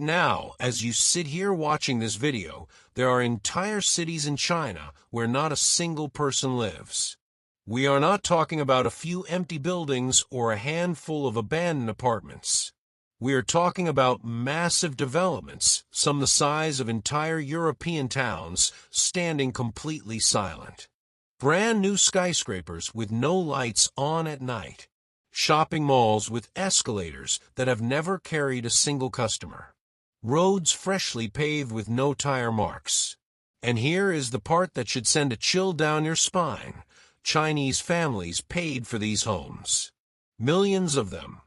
now, as you sit here watching this video, there are entire cities in China where not a single person lives. We are not talking about a few empty buildings or a handful of abandoned apartments. We are talking about massive developments, some the size of entire European towns, standing completely silent. Brand new skyscrapers with no lights on at night. Shopping malls with escalators that have never carried a single customer. Roads freshly paved with no tire marks. And here is the part that should send a chill down your spine. Chinese families paid for these homes. Millions of them.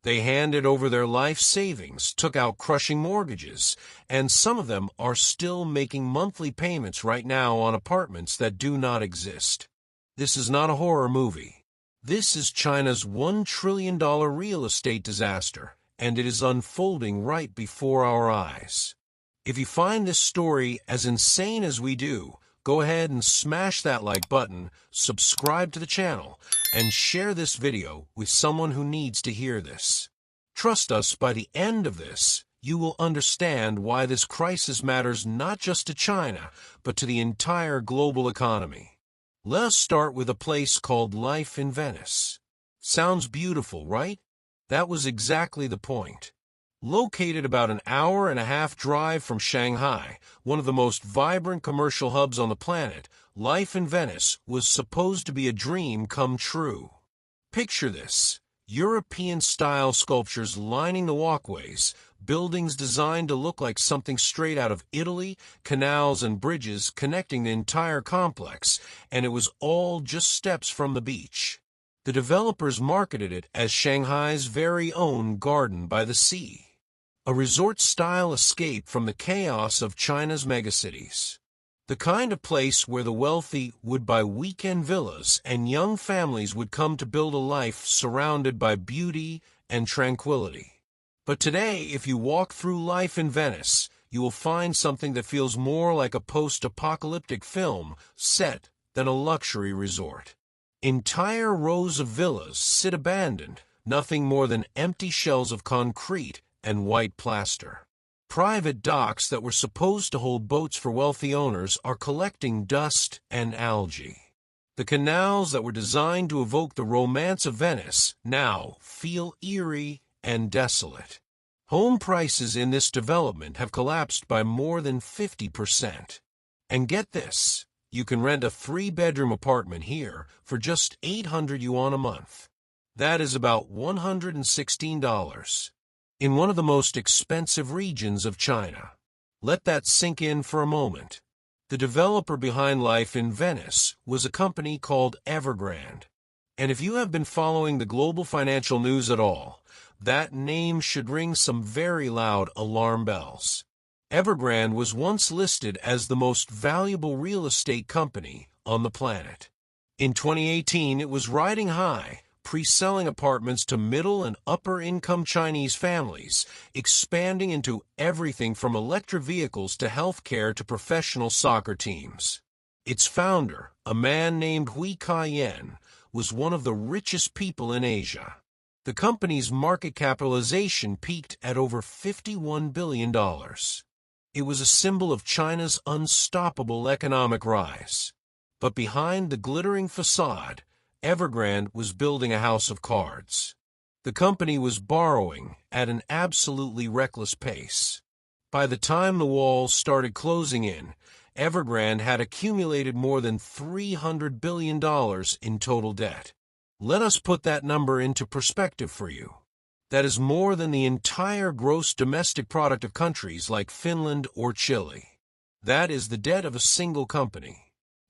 They handed over their life savings, took out crushing mortgages, and some of them are still making monthly payments right now on apartments that do not exist. This is not a horror movie. This is China's $1 trillion real estate disaster, and it is unfolding right before our eyes. If you find this story as insane as we do, go ahead and smash that like button, subscribe to the channel, and share this video with someone who needs to hear this. Trust us, by the end of this, you will understand why this crisis matters not just to China, but to the entire global economy. Let us start with a place called Life in Venice. Sounds beautiful, right? That was exactly the point. Located about an hour-and-a-half drive from Shanghai, one of the most vibrant commercial hubs on the planet, Life in Venice was supposed to be a dream come true. Picture this: European-style sculptures lining the walkways, buildings designed to look like something straight out of Italy, canals and bridges connecting the entire complex, and it was all just steps from the beach. The developers marketed it as Shanghai's very own Garden by the Sea. A resort-style escape from the chaos of China's megacities. The kind of place where the wealthy would buy weekend villas and young families would come to build a life surrounded by beauty and tranquility. But today, if you walk through Life in Venice, you will find something that feels more like a post-apocalyptic film set than a luxury resort. Entire rows of villas sit abandoned, nothing more than empty shells of concrete and white plaster. Private docks that were supposed to hold boats for wealthy owners are collecting dust and algae. The canals that were designed to evoke the romance of Venice now feel eerie and desolate. Home prices in this development have collapsed by more than 50%. And get this, you can rent a 3-bedroom apartment here for just 800 yuan a month. That is about $116. In one of the most expensive regions of China. Let that sink in for a moment. The developer behind Life in Venice was a company called Evergrande. And if you have been following the global financial news at all, that name should ring some very loud alarm bells. Evergrande was once listed as the most valuable real estate company on the planet. In 2018, it was riding high, pre-selling apartments to middle and upper-income Chinese families, expanding into everything from electric vehicles to healthcare to professional soccer teams. Its founder, a man named Hui Ka-yen, was one of the richest people in Asia. The company's market capitalization peaked at over $51 billion. It was a symbol of China's unstoppable economic rise. But behind the glittering facade, Evergrande was building a house of cards. The company was borrowing at an absolutely reckless pace. By the time the walls started closing in, Evergrande had accumulated more than $300 billion in total debt. Let us put that number into perspective for you. That is more than the entire gross domestic product of countries like Finland or Chile. That is the debt of a single company.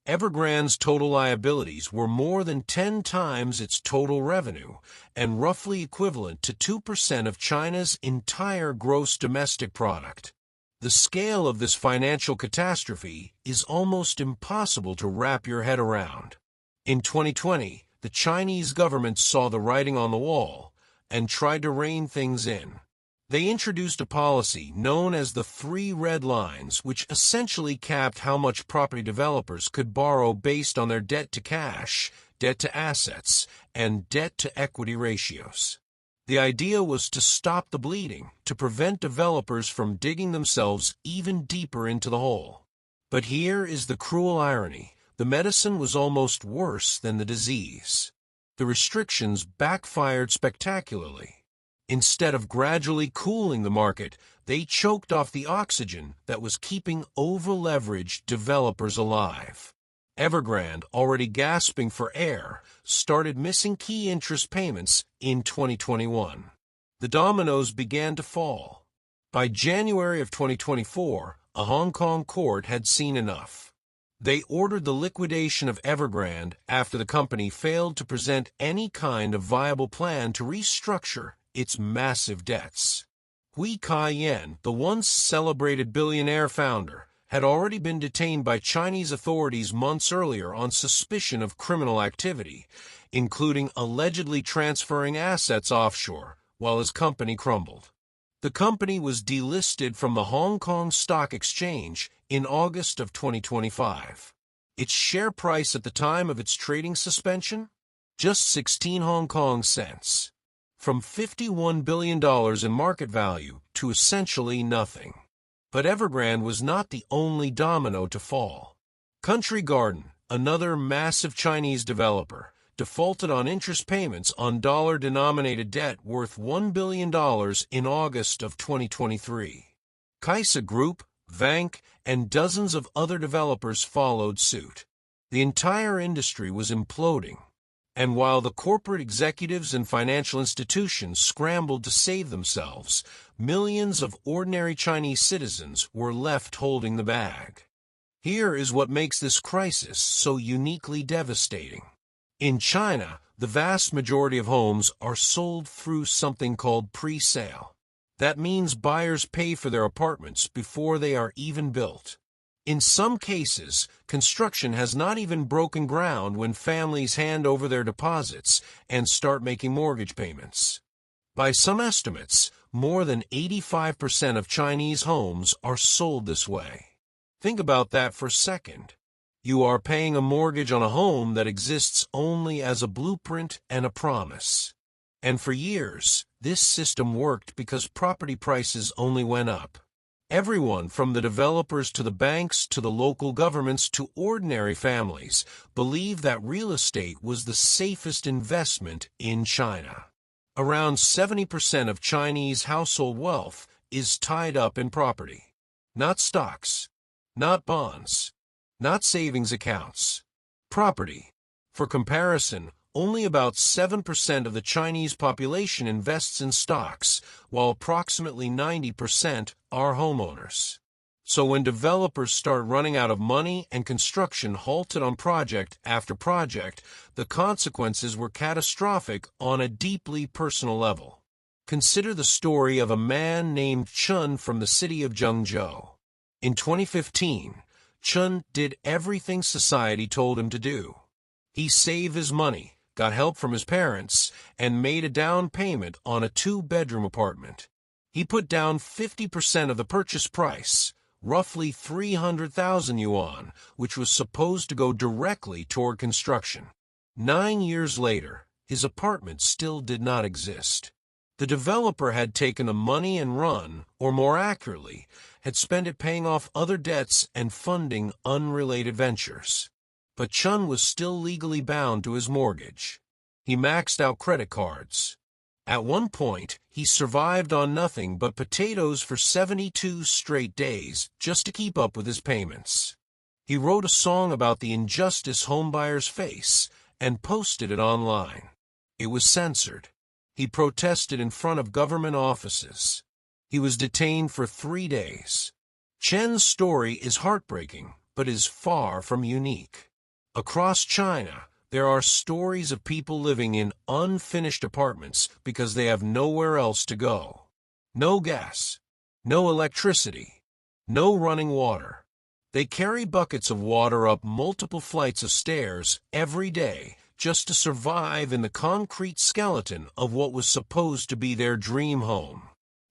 Evergrande's total liabilities were more than 10 times its total revenue and roughly equivalent to 2% of China's entire gross domestic product. The scale of this financial catastrophe is almost impossible to wrap your head around. In 2020, the Chinese government saw the writing on the wall and tried to rein things in. They introduced a policy known as the 3 red lines, which essentially capped how much property developers could borrow based on their debt to cash, debt to assets, and debt to equity ratios. The idea was to stop the bleeding, to prevent developers from digging themselves even deeper into the hole. But here is the cruel irony. The medicine was almost worse than the disease. The restrictions backfired spectacularly. Instead of gradually cooling the market, they choked off the oxygen that was keeping over-leveraged developers alive. Evergrande, already gasping for air, started missing key interest payments in 2021. The dominoes began to fall. By January of 2024, a Hong Kong court had seen enough. They ordered the liquidation of Evergrande after the company failed to present any kind of viable plan to restructure its massive debts. Hui Kai-yen, the once celebrated billionaire founder, had already been detained by Chinese authorities months earlier on suspicion of criminal activity, including allegedly transferring assets offshore while his company crumbled. The company was delisted from the Hong Kong Stock Exchange in August of 2025. Its share price at the time of its trading suspension? Just 16 Hong Kong cents. From $51 billion in market value to essentially nothing. But Evergrande was not the only domino to fall. Country Garden, another massive Chinese developer, defaulted on interest payments on dollar-denominated debt worth $1 billion in August of 2023. Kaisa Group, Vank, and dozens of other developers followed suit. The entire industry was imploding. And while the corporate executives and financial institutions scrambled to save themselves, millions of ordinary Chinese citizens were left holding the bag. Here is what makes this crisis so uniquely devastating. In China, the vast majority of homes are sold through something called pre-sale. That means buyers pay for their apartments before they are even built. In some cases, construction has not even broken ground when families hand over their deposits and start making mortgage payments. By some estimates, more than 85% of Chinese homes are sold this way. Think about that for a second. You are paying a mortgage on a home that exists only as a blueprint and a promise. And for years, this system worked because property prices only went up. Everyone from the developers to the banks to the local governments to ordinary families believed that real estate was the safest investment in China. Around 70% of Chinese household wealth is tied up in property. Not stocks, not bonds, not savings accounts. Property. For comparison, only about 7% of the Chinese population invests in stocks, while approximately 90% are homeowners. So when developers start running out of money and construction halted on project after project, the consequences were catastrophic on a deeply personal level. Consider the story of a man named Chun from the city of Zhengzhou. In 2015, Chun did everything society told him to do. He saved his money, got help from his parents, and made a down payment on a 2-bedroom apartment. He put down 50% of the purchase price, roughly 300,000 yuan, which was supposed to go directly toward construction. 9 years later, his apartment still did not exist. The developer had taken the money and run, or more accurately, had spent it paying off other debts and funding unrelated ventures. But Chun was still legally bound to his mortgage. He maxed out credit cards. At one point, he survived on nothing but potatoes for 72 straight days just to keep up with his payments. He wrote a song about the injustice homebuyers face and posted it online. It was censored. He protested in front of government offices. He was detained for 3 days. Chen's story is heartbreaking, but is far from unique. Across China, there are stories of people living in unfinished apartments because they have nowhere else to go. No gas, no electricity, no running water. They carry buckets of water up multiple flights of stairs every day just to survive in the concrete skeleton of what was supposed to be their dream home.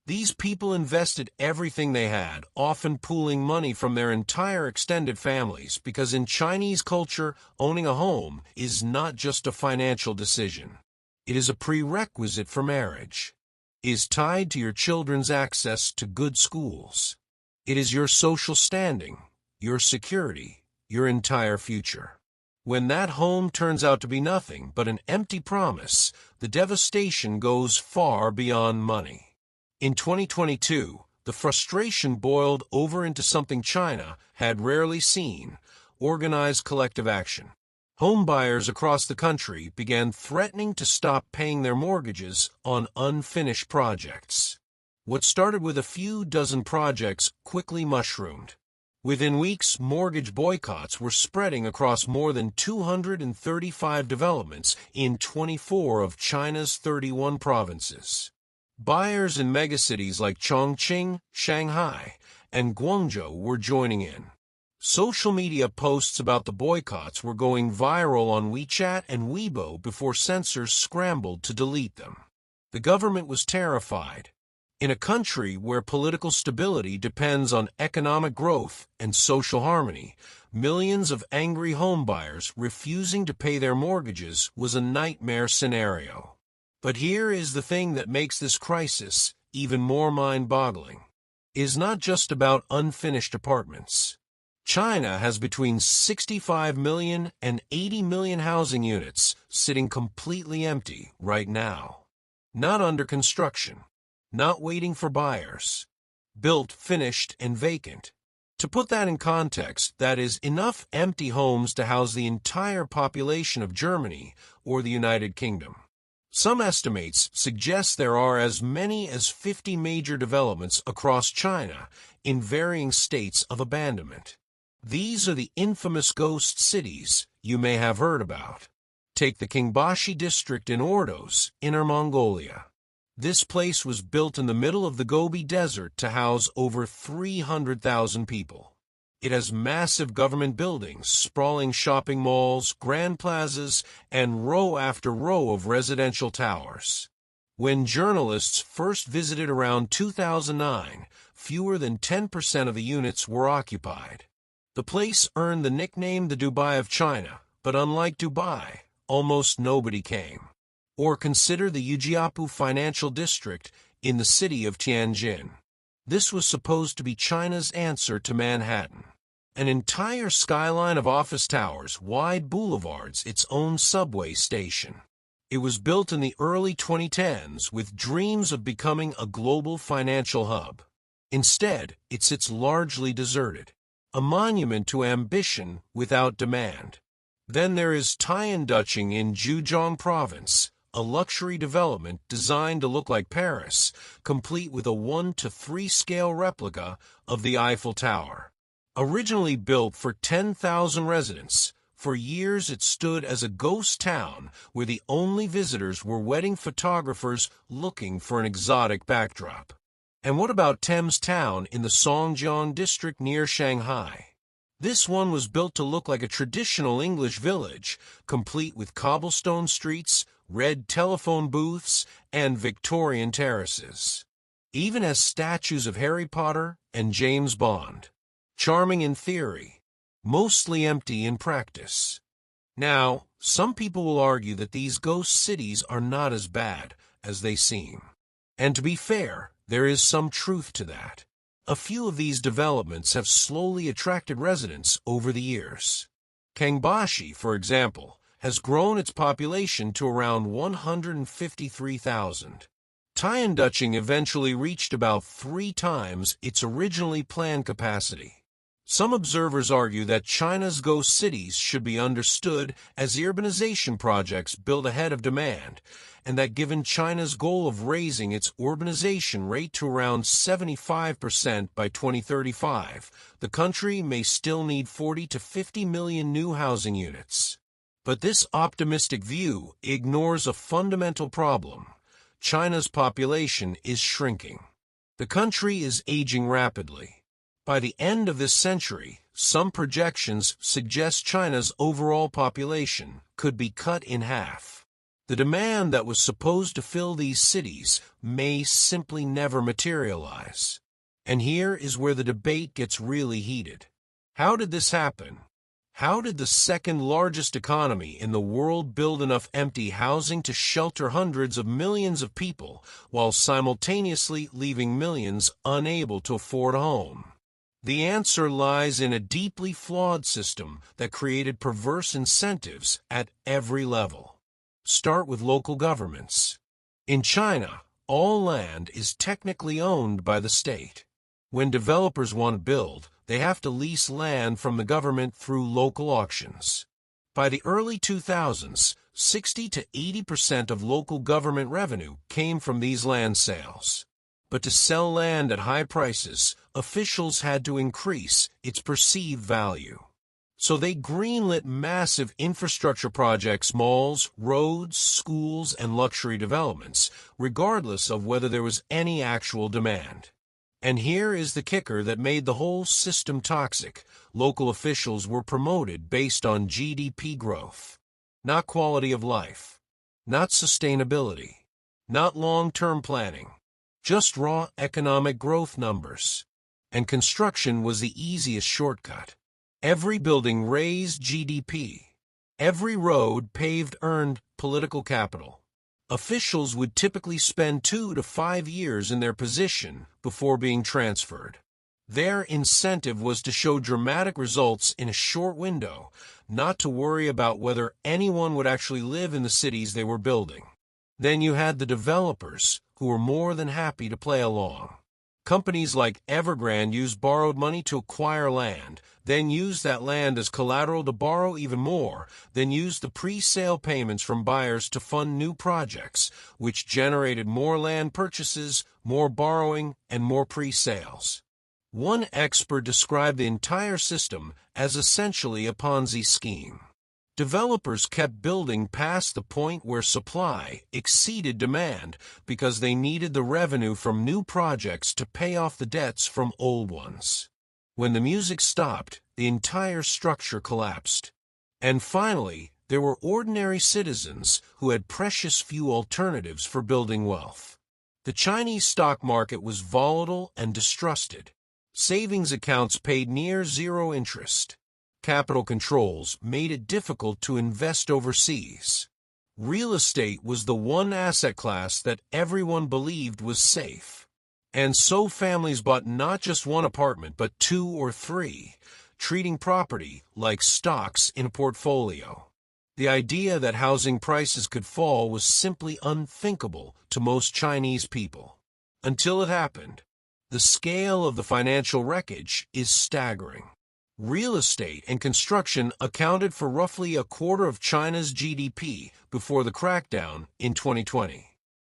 These people invested everything they had, often pooling money from their entire extended families, because in Chinese culture, owning a home is not just a financial decision. It is a prerequisite for marriage. is tied to your children's access to good schools. It is your social standing, your security, your entire future. When that home turns out to be nothing but an empty promise, the devastation goes far beyond money. In 2022, the frustration boiled over into something China had rarely seen: organized collective action. Home buyers across the country began threatening to stop paying their mortgages on unfinished projects. What started with a few dozen projects quickly mushroomed. Within weeks, mortgage boycotts were spreading across more than 235 developments in 24 of China's 31 provinces. Buyers in megacities like Chongqing, Shanghai, and Guangzhou were joining in. Social media posts about the boycotts were going viral on WeChat and Weibo before censors scrambled to delete them. The government was terrified. In a country where political stability depends on economic growth and social harmony, millions of angry homebuyers refusing to pay their mortgages was a nightmare scenario. But here is the thing that makes this crisis even more mind-boggling. It is not just about unfinished apartments. China has between 65 million and 80 million housing units sitting completely empty right now. Not under construction. Not waiting for buyers. Built, finished, and vacant. To put that in context, that is enough empty homes to house the entire population of Germany or the United Kingdom. Some estimates suggest there are as many as 50 major developments across China in varying states of abandonment. These are the infamous ghost cities you may have heard about. Take the Qingbashi district in Ordos, Inner Mongolia. This place was built in the middle of the Gobi Desert to house over 300,000 people. It has massive government buildings, sprawling shopping malls, grand plazas, and row after row of residential towers. When journalists first visited around 2009, fewer than 10% of the units were occupied. The place earned the nickname the Dubai of China, but unlike Dubai, almost nobody came. Or consider the Ujiapu Financial District in the city of Tianjin. This was supposed to be China's answer to Manhattan. An entire skyline of office towers, wide boulevards, its own subway station. It was built in the early 2010s with dreams of becoming a global financial hub. Instead, it sits largely deserted, a monument to ambition without demand. Then there is Tianduching in Zhejiang Province, a luxury development designed to look like Paris, complete with a 1:3 scale replica of the Eiffel Tower. Originally built for 10,000 residents, for years it stood as a ghost town where the only visitors were wedding photographers looking for an exotic backdrop. And what about Thames Town in the Songjiang district near Shanghai? This one was built to look like a traditional English village, complete with cobblestone streets, red telephone booths, and Victorian terraces. Even has statues of Harry Potter and James Bond. Charming in theory, mostly empty in practice. Now, some people will argue that these ghost cities are not as bad as they seem. And to be fair, there is some truth to that. A few of these developments have slowly attracted residents over the years. Qingbashi, for example, has grown its population to around 153,000. Tianduching eventually reached about 3 times its originally planned capacity. Some observers argue that China's ghost cities should be understood as urbanization projects built ahead of demand, and that given China's goal of raising its urbanization rate to around 75% by 2035, the country may still need 40 to 50 million new housing units. But this optimistic view ignores a fundamental problem. China's population is shrinking. The country is aging rapidly. By the end of this century, some projections suggest China's overall population could be cut in half. The demand that was supposed to fill these cities may simply never materialize. And here is where the debate gets really heated. How did this happen? How did the second largest economy in the world build enough empty housing to shelter hundreds of millions of people while simultaneously leaving millions unable to afford a home? The answer lies in a deeply flawed system that created perverse incentives at every level. Start with local governments. In China, all land is technically owned by the state. When developers want to build, they have to lease land from the government through local auctions. By the early 2000s, 60 to 80% of local government revenue came from these land sales. But to sell land at high prices, officials had to increase its perceived value. So they greenlit massive infrastructure projects, malls, roads, schools, and luxury developments, regardless of whether there was any actual demand. And here is the kicker that made the whole system toxic. Local officials were promoted based on GDP growth, not quality of life, not sustainability, not long-term planning, just raw economic growth numbers. And construction was the easiest shortcut. Every building raised GDP. Every road paved earned political capital. Officials would typically spend 2 to 5 years in their position before being transferred. Their incentive was to show dramatic results in a short window, not to worry about whether anyone would actually live in the cities they were building. Then you had the developers, who were more than happy to play along. Companies like Evergrande used borrowed money to acquire land, then used that land as collateral to borrow even more, then used the pre-sale payments from buyers to fund new projects, which generated more land purchases, more borrowing, and more pre-sales. One expert described the entire system as essentially a Ponzi scheme. Developers kept building past the point where supply exceeded demand because they needed the revenue from new projects to pay off the debts from old ones. When the music stopped, the entire structure collapsed. And finally, there were ordinary citizens who had precious few alternatives for building wealth. The Chinese stock market was volatile and distrusted. Savings accounts paid near zero interest. Capital controls made it difficult to invest overseas. Real estate was the one asset class that everyone believed was safe. And so families bought not just one apartment, but 2 or 3, treating property like stocks in a portfolio. The idea that housing prices could fall was simply unthinkable to most Chinese people. Until it happened. The scale of the financial wreckage is staggering. Real estate and construction accounted for roughly a quarter of China's GDP before the crackdown in 2020.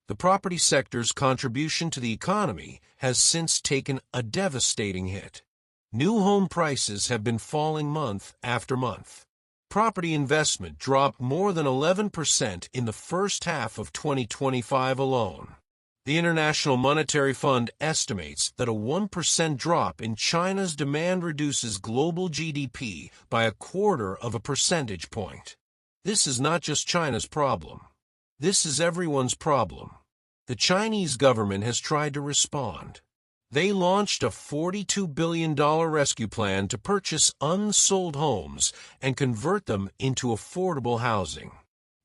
The property sector's contribution to the economy has since taken a devastating hit. New home prices have been falling month after month. Property investment dropped more than 11% in the first half of 2025 alone. The International Monetary Fund estimates that a 1% drop in China's demand reduces global GDP by 0.25 percentage point. This is not just China's problem. This is everyone's problem. The Chinese government has tried to respond. They launched a $42 billion rescue plan to purchase unsold homes and convert them into affordable housing.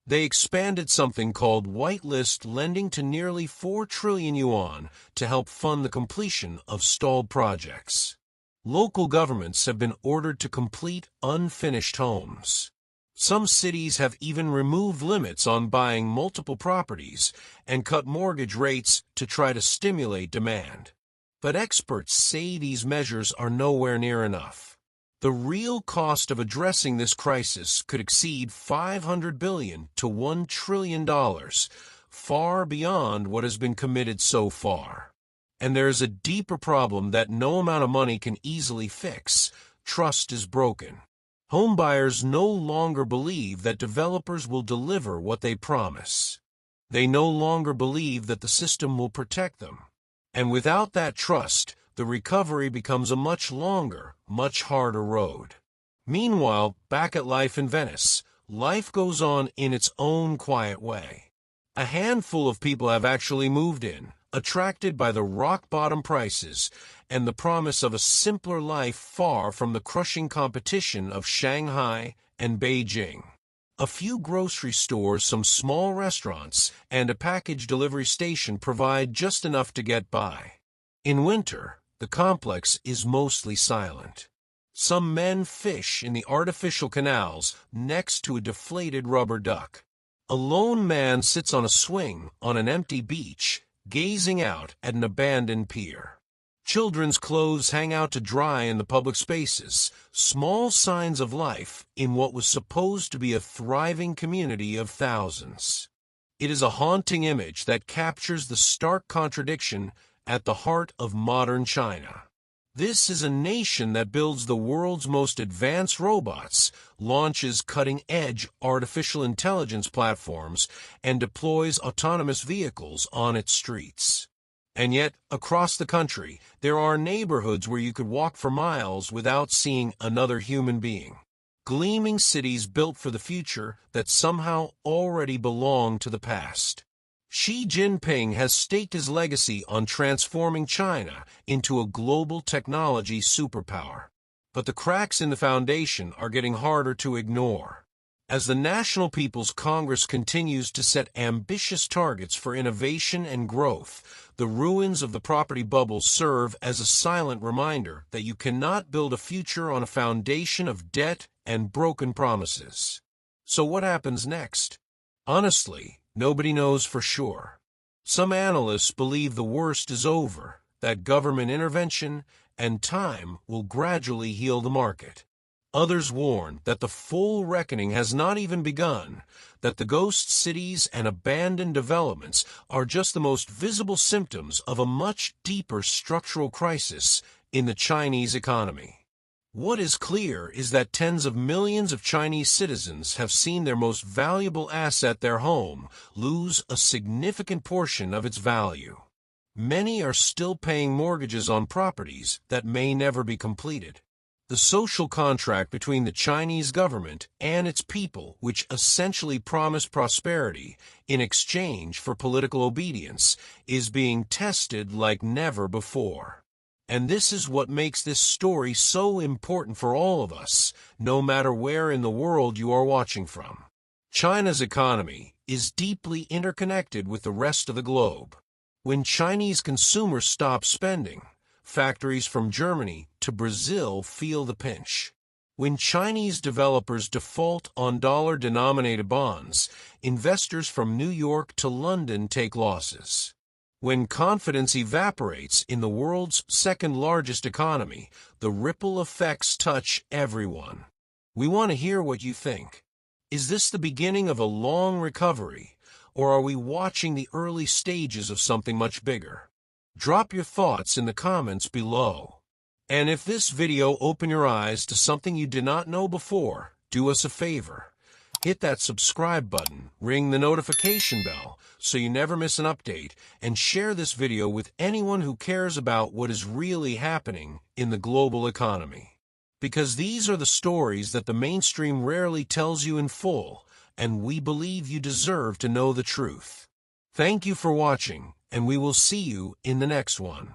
They expanded something called whitelist lending to nearly 4 trillion yuan to help fund the completion of stalled projects. Local governments have been ordered to complete unfinished homes. Some cities have even removed limits on buying multiple properties and cut mortgage rates to try to stimulate demand. But experts say these measures are nowhere near enough. The real cost of addressing this crisis could exceed $500 billion to $1 trillion, far beyond what has been committed so far. And there is a deeper problem that no amount of money can easily fix. Trust is broken. Homebuyers no longer believe that developers will deliver what they promise. They no longer believe that the system will protect them. And without that trust, the recovery becomes a much longer, much harder road. Meanwhile, back at life in Venice, life goes on in its own quiet way. A handful of people have actually moved in, attracted by the rock-bottom prices and the promise of a simpler life far from the crushing competition of Shanghai and Beijing. A few grocery stores, some small restaurants, and a package delivery station provide just enough to get by. In winter, the complex is mostly silent. Some men fish in the artificial canals next to a deflated rubber duck. A lone man sits on a swing on an empty beach, gazing out at an abandoned pier. Children's clothes hang out to dry in the public spaces, small signs of life in what was supposed to be a thriving community of thousands. It is a haunting image that captures the stark contradiction at the heart of modern China. This is a nation that builds the world's most advanced robots, launches cutting-edge artificial intelligence platforms, and deploys autonomous vehicles on its streets. And yet, across the country, there are neighborhoods where you could walk for miles without seeing another human being. Gleaming cities built for the future that somehow already belong to the past. Xi Jinping has staked his legacy on transforming China into a global technology superpower. But the cracks in the foundation are getting harder to ignore. As the National People's Congress continues to set ambitious targets for innovation and growth, the ruins of the property bubble serve as a silent reminder that you cannot build a future on a foundation of debt and broken promises. So what happens next? Honestly, nobody knows for sure. Some analysts believe the worst is over, that government intervention and time will gradually heal the market. Others warn that the full reckoning has not even begun, that the ghost cities and abandoned developments are just the most visible symptoms of a much deeper structural crisis in the Chinese economy. What is clear is that tens of millions of Chinese citizens have seen their most valuable asset, their home, lose a significant portion of its value. Many are still paying mortgages on properties that may never be completed. The social contract between the Chinese government and its people, which essentially promised prosperity in exchange for political obedience, is being tested like never before. And this is what makes this story so important for all of us, no matter where in the world you are watching from. China's economy is deeply interconnected with the rest of the globe. When Chinese consumers stop spending, factories from Germany to Brazil feel the pinch. When Chinese developers default on dollar-denominated bonds, investors from New York to London take losses. When confidence evaporates in the world's second-largest economy, the ripple effects touch everyone. We want to hear what you think. Is this the beginning of a long recovery, or are we watching the early stages of something much bigger? Drop your thoughts in the comments below. And if this video opened your eyes to something you did not know before, do us a favor. Hit that subscribe button, ring the notification bell so you never miss an update, and share this video with anyone who cares about what is really happening in the global economy. Because these are the stories that the mainstream rarely tells you in full, and we believe you deserve to know the truth. Thank you for watching, and we will see you in the next one.